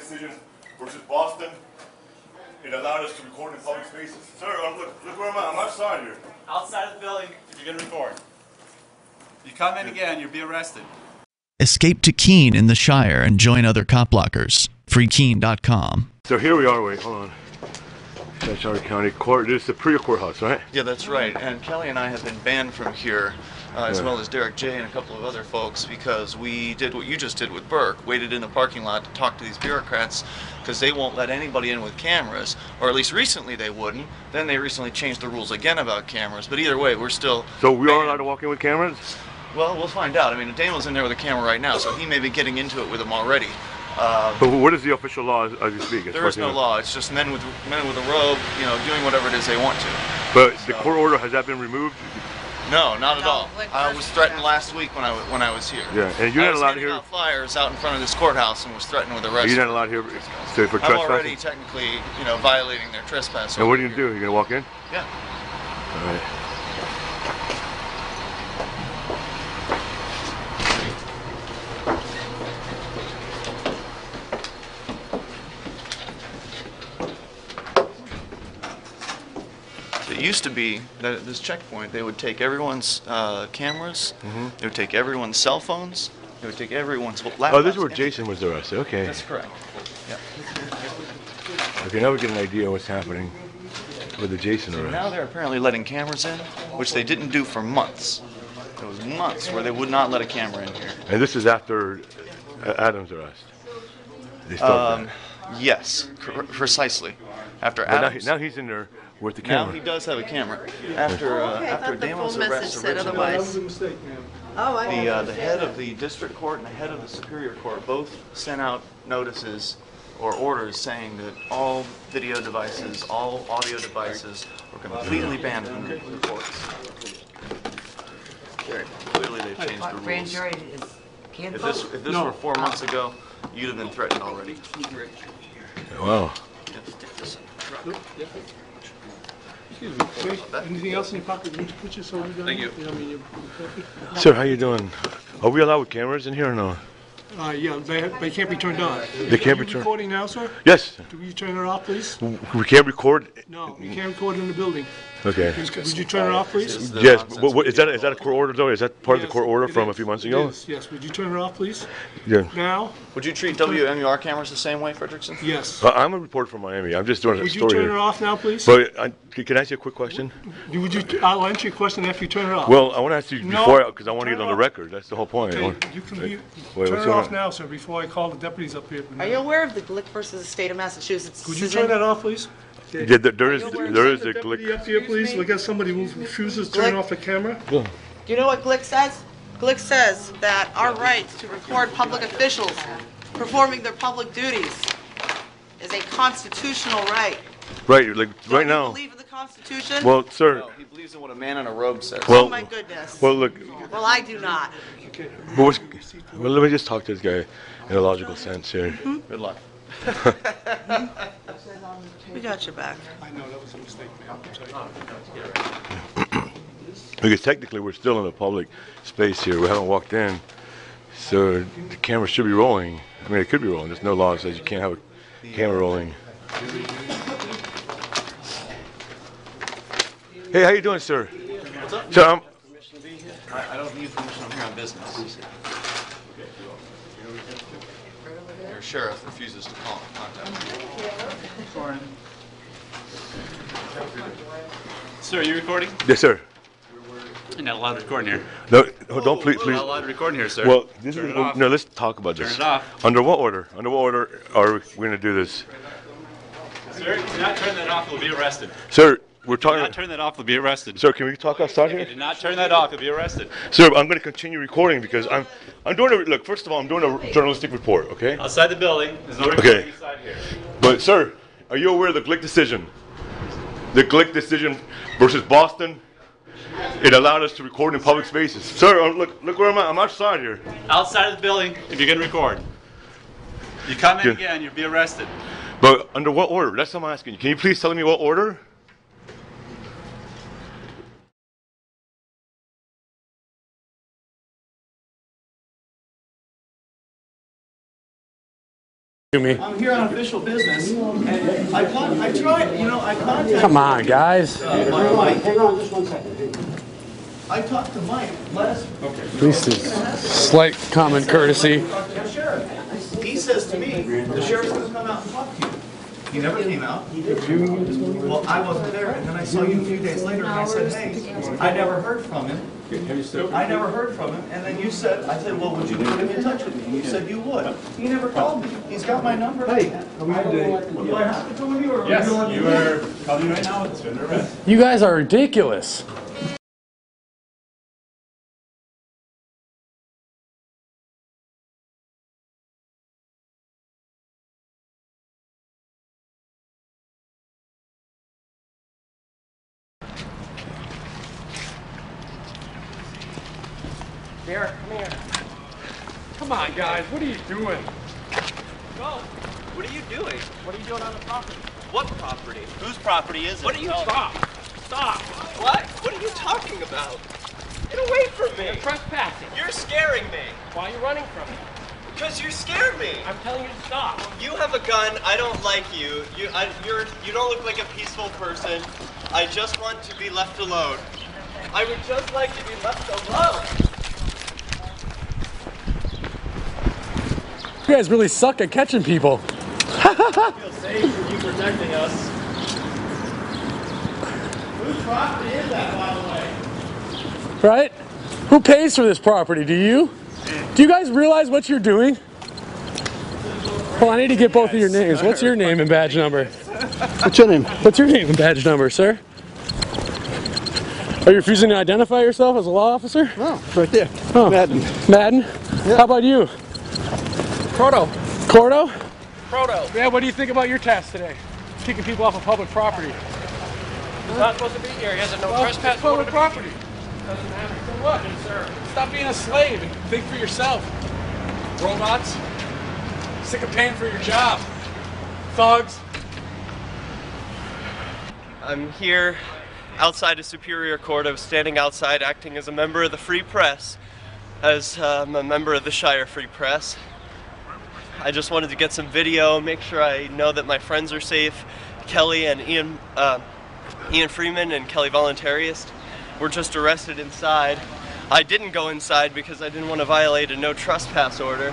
decision versus Boston. It allowed us to record in public spaces. Sir, look where I'm at. I'm outside here. Outside of the building, if you're going to record. You come in again, you'll be arrested. Escape to Keene in the Shire and join other cop blockers. FreeKeene.com. So here we are. Wait, hold on. Shire County Court. This is the Superior Courthouse, right? Yeah, that's right. And Kelly and I have been banned from here, as well as Derek J. and a couple of other folks, because we did what you just did with Burke, waited in the parking lot to talk to these bureaucrats, because they won't let anybody in with cameras, or at least recently they wouldn't. Then they recently changed the rules again about cameras, but either way, we're still So we banned. are allowed to walk in with cameras? Well, we'll find out. I mean, Daniel's in there with a camera right now, so he may be getting into it with them already. But what is the official law as you speak? There is no law. It's just men with a robe, you know, doing whatever it is they want to. But the court order, has that been removed? No, not at all. I was threatened last week when I was here. Yeah, and you're not allowed to hear. I was handing out flyers out in front of this courthouse and was threatened with arrest. You're not allowed here for trespassing. I'm already technically, you know, violating their trespass. And what are you gonna do? You're gonna walk in? Yeah. All right. It used to be that at this checkpoint they would take everyone's cameras, they would take everyone's cell phones, they would take everyone's laptops. Oh, this is where Jason was arrested. Okay. That's correct. Yeah. Okay, now we get an idea of what's happening with the Jason arrest. Now they're apparently letting cameras in, which they didn't do for months. There was months where they would not let a camera in here. And this is after Adam's arrest. They stopped that. Yes, precisely. After But Adams. now he's in there with the camera. Now he does have a camera. After Damon's arrest originally, the head of the district court and the head of the superior court both sent out notices or orders saying that all video devices, all audio devices were completely banned from the courts. Clearly they've changed the rules. Grand jury is canceled? If this were 4 months ago, you'd have been threatened already. Wow. Excuse me. Anything else in your pocket? Would you put your soda down? Thank you. Sir, how you doing? Are we allowed with cameras in here or no? Yeah, they can't be turned on. They can't be Are you turned. recording now, sir? Yes. Do you turn it off, please? We can't record. No, you can't record in the building. Okay. Would you turn it off, please? Yes. What, is that a court order though? Is that part of the court order from a few months ago? Yes. Would you turn it off, please? Yeah. Now? Would you treat WMUR cameras the same way, Fredrickson? Yes. I'm a reporter from Miami. I'm just doing a Would you story turn here. it off now, please? But can I ask you a quick question? I'll answer your question after you turn it off. Well, I want to ask you No. before, because I want to Turn get it on the off. record. That's the whole point. Okay, you can turn what's it going off on? now, sir, before I call the deputies up here. Are you aware of the Glick versus the state of Massachusetts? Could you turn that off, please? Yeah, there is a Deputy Glick. up here, please. We got somebody who refuses to turn off the camera. Do you know what Glick says? Glick says that our rights to record public officials performing their public duties is a constitutional right. Right, like Don't right you now. believe in the Constitution? Well, sir. No, he believes in what a man in a robe says. Well, Oh my goodness. Well, look. Well, I do not. Well, let me just talk to this guy in a logical sense here. Good luck. We got your back. I know, that was a mistake, man. Because technically we're still in a public space here. We haven't walked in. So the camera should be rolling. I mean, it could be rolling. There's no law that says you can't have a camera rolling. Hey, how you doing, sir? What's up? So I don't need permission. I'm here on business. Your sheriff refuses to contact me. Sir, are you recording? yes, sir. You're not allowed to record in here. No, don't please. You're not allowed to record in here, sir. Well, this Turn is it off. no. Let's talk about this. Turn it off. Under what order? Under what order are we going to do this, Sir, if you do not turn that off, you'll be arrested. sir? We're Do not talking. turn that off, you'll be arrested. Sir, can we talk outside If you here? do not turn that off, you'll be arrested. Sir, I'm going to continue recording because I'm doing a look. First of all, I'm doing a journalistic report. Okay. Outside the building, there's no recording Okay. inside here. But sir, are you aware of the Glick decision? The Glick decision versus Boston. It allowed us to record in public spaces. Sir, look where I'm at. I'm outside here. Outside of the building, if you're going to record. You come in Yeah. again, you'll be arrested. But under what order? That's what I'm asking you. Can you please tell me what order? to me. I'm here on official business, and I contacted... Come on, guys. Hang on just 1 second. I talked to Mike last... At least it's slight common courtesy. The sheriff. He says to me, the sheriff's going to come out and talk to you. He never came out. Well, I wasn't there, and then I saw you a few days later, and I said, hey, I never heard from him. And then you said, I said, well, would you put him in touch with me? And you said you would. He never called me. He's got my number. Hey, Do I have to come with you, or yes, you are coming right now. It's been arrest. You guys are ridiculous. Derek, come here. Come on, guys. What are you doing? Go. What are you doing? What are you doing on the property? What property? Whose property is it? What are you... Stop. Stop. What? What are you talking about? Get away from me. You're trespassing. You're scaring me. Why are you running from me? Because you scared me. I'm telling you to stop. You have a gun. I don't like you. You don't look like a peaceful person. I just want to be left alone. I would just like to be left alone. You guys really suck at catching people. I feel safe with you protecting us. Whose property is that, by the way? Right? Who pays for this property? Do you? Do you guys realize what you're doing? Well, I need to get both of your names. What's your name and badge number? What's your name? What's your name and badge number, sir? Are you refusing to identify yourself as a law officer? Oh, right there. Oh. Madden. Madden? Yeah. How about you? Proto. Cordo? Proto. Yeah, what do you think about your task today? Kicking people off of public property. He's not supposed to be here. He has a no trespass public order. property. Doesn't matter. So what? Yes, sir. Stop being a slave and think for yourself. Robots. Sick of paying for your job. Thugs. I'm here outside a Superior Court. I was standing outside acting as a member of the Free Press, as I'm a member of the Shire Free Press. I just wanted to get some video, make sure I know that my friends are safe. Kelly and Ian Freeman and Kelly Voluntarist were just arrested inside. I didn't go inside because I didn't want to violate a no trespass order,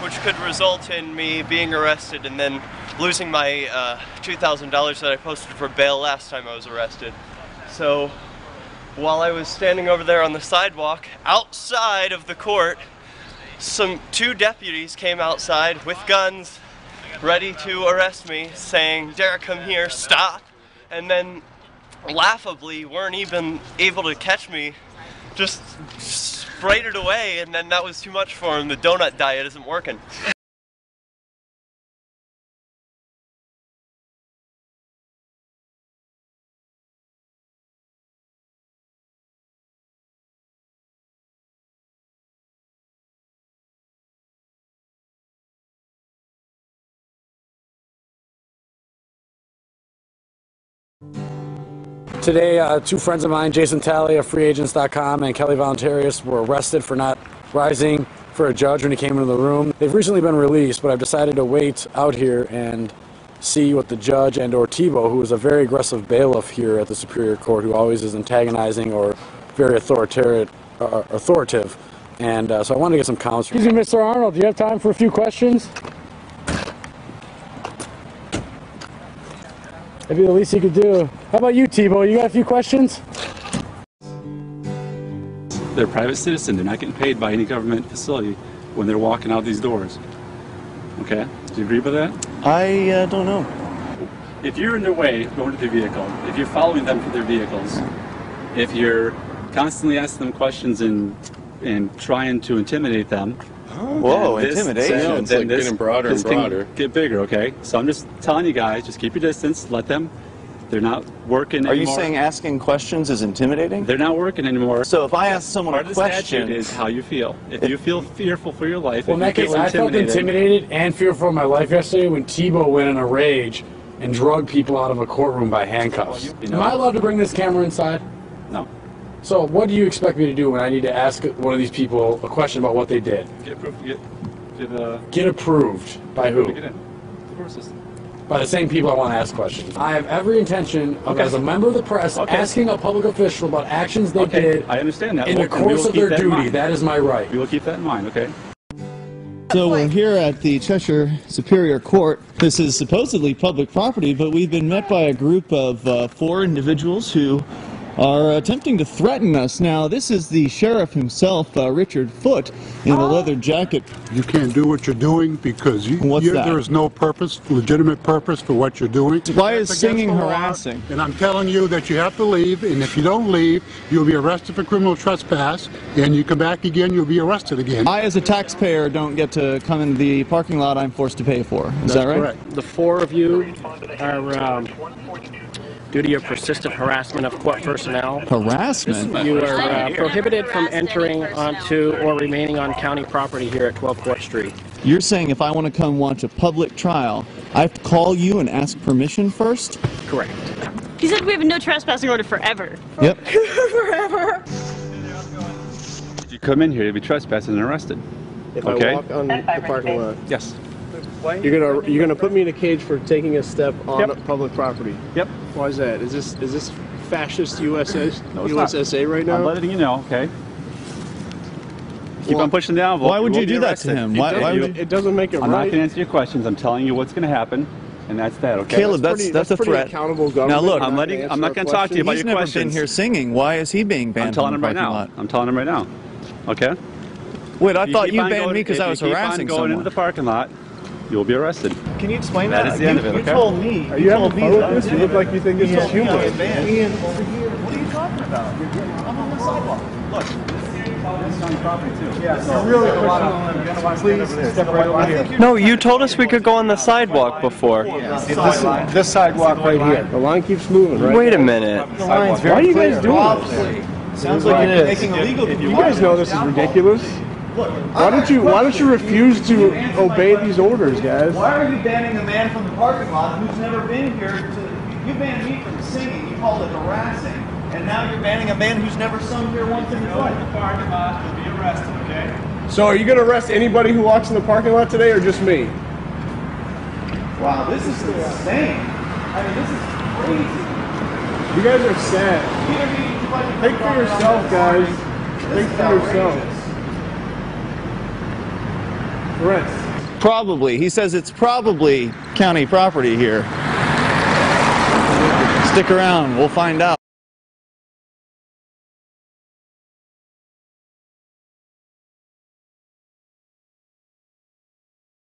which could result in me being arrested and then losing my $2,000 that I posted for bail last time I was arrested. So while I was standing over there on the sidewalk outside of the court, two deputies came outside with guns ready to arrest me, saying, "Derek, come here, stop," and then laughably weren't even able to catch me, just sprayed it away, and then that was too much for him. The donut diet isn't working. Today, two friends of mine, Jason Talley of freeagents.com and Kelly Voluntarist, were arrested for not rising for a judge when he came into the room. They've recently been released, but I've decided to wait out here and see what the judge and or Tebow, who is a very aggressive bailiff here at the Superior Court, who always is antagonizing or very authoritative. And so I wanted to get some comments. Excuse me, Mr. Arnold, do you have time for a few questions? That'd be the least you could do. How about you, Tebow? You got a few questions? They're a private citizen. They're not getting paid by any government facility when they're walking out these doors. Okay? Do you agree with that? I don't know. If you're in their way going to their vehicle, if you're following them to their vehicles, if you're constantly asking them questions and trying to intimidate them, whoa, intimidation. It's like getting broader and broader. Get bigger, okay? So I'm just telling you guys, just keep your distance, let them. They're not working anymore. Are you saying asking questions is intimidating? They're not working anymore. So if I ask someone part a of the question, statute is how you feel. If you feel fearful for your life, well, in that case, I felt intimidated and fearful for my life yesterday when Tebow went in a rage and drugged people out of a courtroom by handcuffs. You know, am I allowed to bring this camera inside? No. So what do you expect me to do when I need to ask one of these people a question about what they did? Get proof. Get to the... Get approved by who? Get in. The court system. By the same people I want to ask questions. I have every intention of, as a member of the press, asking a public official about actions they did I understand that. in the course of their duty. That is my right. We will keep that in mind, okay? So we're here at the Cheshire Superior Court. This is supposedly public property, but we've been met by a group of 4 individuals who are attempting to threaten us. Now, this is the sheriff himself, Richard Foote, in a leather jacket. You can't do what you're doing because there is no purpose, legitimate purpose for what you're doing. Why is singing harassing? And I'm telling you that you have to leave, and if you don't leave, you'll be arrested for criminal trespass, and you come back again, you'll be arrested again. I, as a taxpayer, don't get to come in the parking lot I'm forced to pay for. Is that right? Correct. The 4 of you are due to your persistent harassment of court personnel. Harassment? You are prohibited from entering onto or remaining on county property here at 12 Court Street. You're saying if I want to come watch a public trial, I have to call you and ask permission first? Correct. He said we have a no trespassing order forever. Yep. Forever. If you come in here, you'll be trespassing and arrested. If I walk on the parking lot. Yes. You're gonna put me in a cage for taking a step on public property. Yep. Why is that? Is this fascist USSA No, it's USSA right now? I'm letting you know, okay? Keep on pushing the envelope. Why would you do that to him? Why would you? It doesn't make it right. I'm not going to answer your questions. I'm telling you what's going to happen, and that's that, okay? Caleb, that's a threat. Accountable government. Now look, I'm not going to talk to you about he's your never questions. been here singing. Why is he being banned from the parking lot? I'm telling him right now. Okay? Wait, I thought you banned me because I was harassing someone. If you keep on going into the parking lot, you'll be arrested. Can you explain that? That is the end of it, okay? You told me. Are you having fun with this? You look like you think this is humorous. Ian, over here. What are you talking about? I'm on the sidewalk. Look, this is on property too. Yeah, so really please step right over here. No, you told us we could go on the sidewalk before. This sidewalk right here. The line keeps moving, right? Wait a minute. Why are you guys doing this? Sounds like you're making illegal. You guys know this is ridiculous. Why don't you refuse to obey these orders, guys? Why are you banning a man from the parking lot who's never been here? You banned me from singing. You called it harassing, and now you're banning a man who's never sung here once in his life. The parking lot will be arrested, okay? So are you going to arrest anybody who walks in the parking lot today, or just me? Wow, this is insane. I mean, this is crazy. You guys are sad. Think for yourself, guys. Think for yourself. Probably. He says it's probably county property here. Stick around. We'll find out.